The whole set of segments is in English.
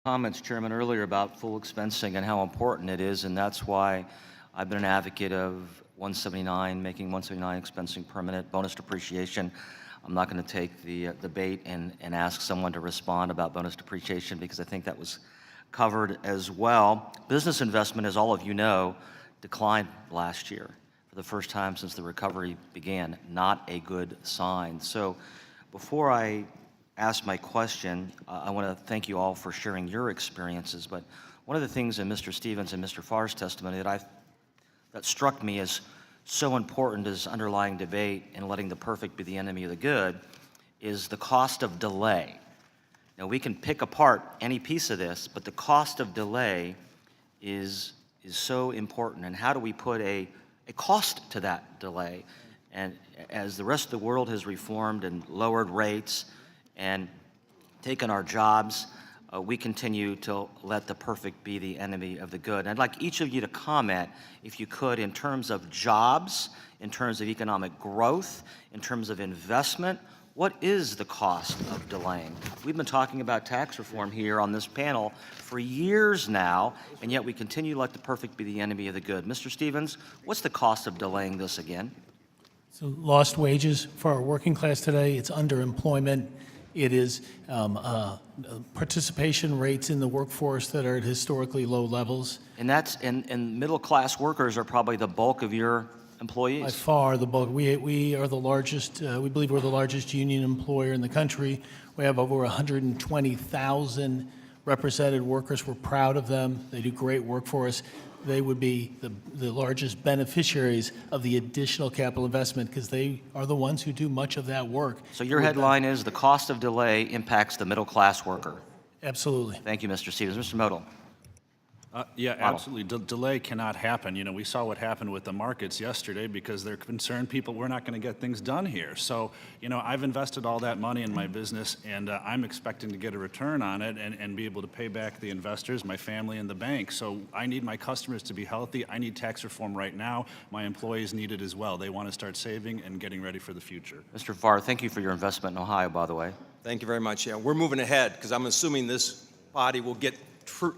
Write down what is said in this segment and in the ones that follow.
comments, Chairman, earlier about full expensing and how important it is, and that's why I've been an advocate of 179, making 179 expensing permanent, bonus depreciation. I'm not going to take the bait and ask someone to respond about bonus depreciation because I think that was covered as well. Business investment, as all of you know, declined last year for the first time since the recovery began. Not a good sign. So before I ask my question, I want to thank you all for sharing your experiences, but one of the things in Mr. Stevens and Mr. Farr's testimony that struck me as so important as underlying debate and letting the perfect be the enemy of the good is the cost of delay. Now, we can pick apart any piece of this, but the cost of delay is so important. And how do we put a cost to that delay? And as the rest of the world has reformed and lowered rates and taken our jobs, we continue to let the perfect be the enemy of the good. And I'd like each of you to comment, if you could, in terms of jobs, in terms of economic growth, in terms of investment. What is the cost of delaying? We've been talking about tax reform here on this panel for years now, and yet we continue to let the perfect be the enemy of the good. Mr. Stevens, what's the cost of delaying this again? So lost wages for our working class today, it's underemployment, it is participation rates in the workforce that are at historically low levels. And middle class workers are probably the bulk of your employees. By far the bulk. We are the largest, we believe we're the largest union employer in the country. We have over 120,000 represented workers. We're proud of them. They do great work for us. They would be the largest beneficiaries of the additional capital investment because they are the ones who do much of that work. So your headline is the cost of delay impacts the middle class worker. Absolutely. Thank you, Mr. Stevens. Mr. Modell. Yeah, absolutely. Delay cannot happen. You know, we saw what happened with the markets yesterday because they're concerned people we're not going to get things done here. So, you know, I've invested all that money in my business, and I'm expecting to get a return on it and be able to pay back the investors, my family, and the bank. So I need my customers to be healthy. I need tax reform right now. My employees need it as well. They want to start saving and getting ready for the future. Mr. Farr, thank you for your investment in Ohio, by the way. Thank you very much. Yeah, we're moving ahead because I'm assuming this body will get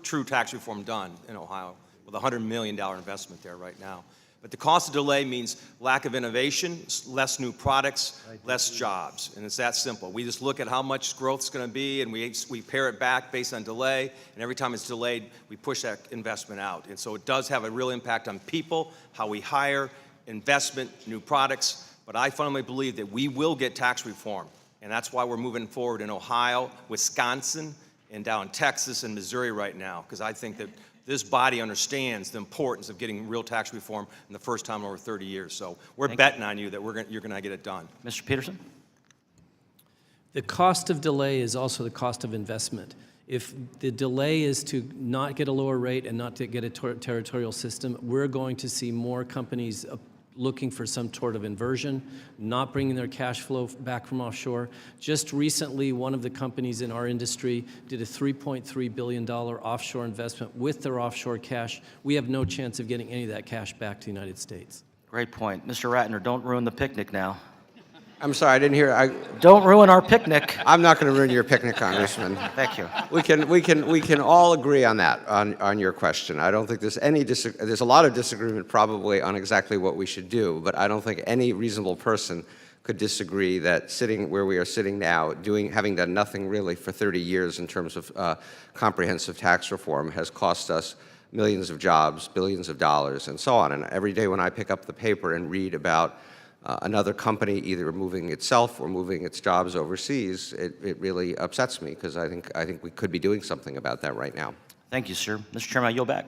true tax reform done in Ohio with a $100 million investment there right now. But the cost of delay means lack of innovation, less new products, less jobs, and it's that simple. We just look at how much growth is going to be, and we pare it back based on delay, and every time it's delayed, we push that investment out. And so it does have a real impact on people, how we hire, investment, new products, but I fundamentally believe that we will get tax reform, and that's why we're moving forward in Ohio, Wisconsin, and down in Texas and Missouri right now, because I think that this body understands the importance of getting real tax reform in the first time in over 30 years. So we're betting on you that you're going to get it done. Mr. Peterson? The cost of delay is also the cost of investment. If the delay is to not get a lower rate and not to get a territorial system, we're going to see more companies looking for some sort of inversion, not bringing their cash flow back from offshore. Just recently, one of the companies in our industry did a $3.3 billion offshore investment with their offshore cash. We have no chance of getting any of that cash back to the United States. Great point. Mr. Ratner, don't ruin the picnic now. I'm sorry, I didn't hear. Don't ruin our picnic. I'm not going to ruin your picnic, Congressman. Thank you. We can all agree on that, on your question. I don't think there's there's a lot of disagreement probably on exactly what we should do, but I don't think any reasonable person could disagree that sitting where we are sitting now, having done nothing really for 30 years in terms of comprehensive tax reform, has cost us millions of jobs, billions of dollars, and so on. And every day when I pick up the paper and read about another company either moving itself or moving its jobs overseas, it really upsets me because I think we could be doing something about that right now. Thank you, sir. Mr. Chairman, I yield back.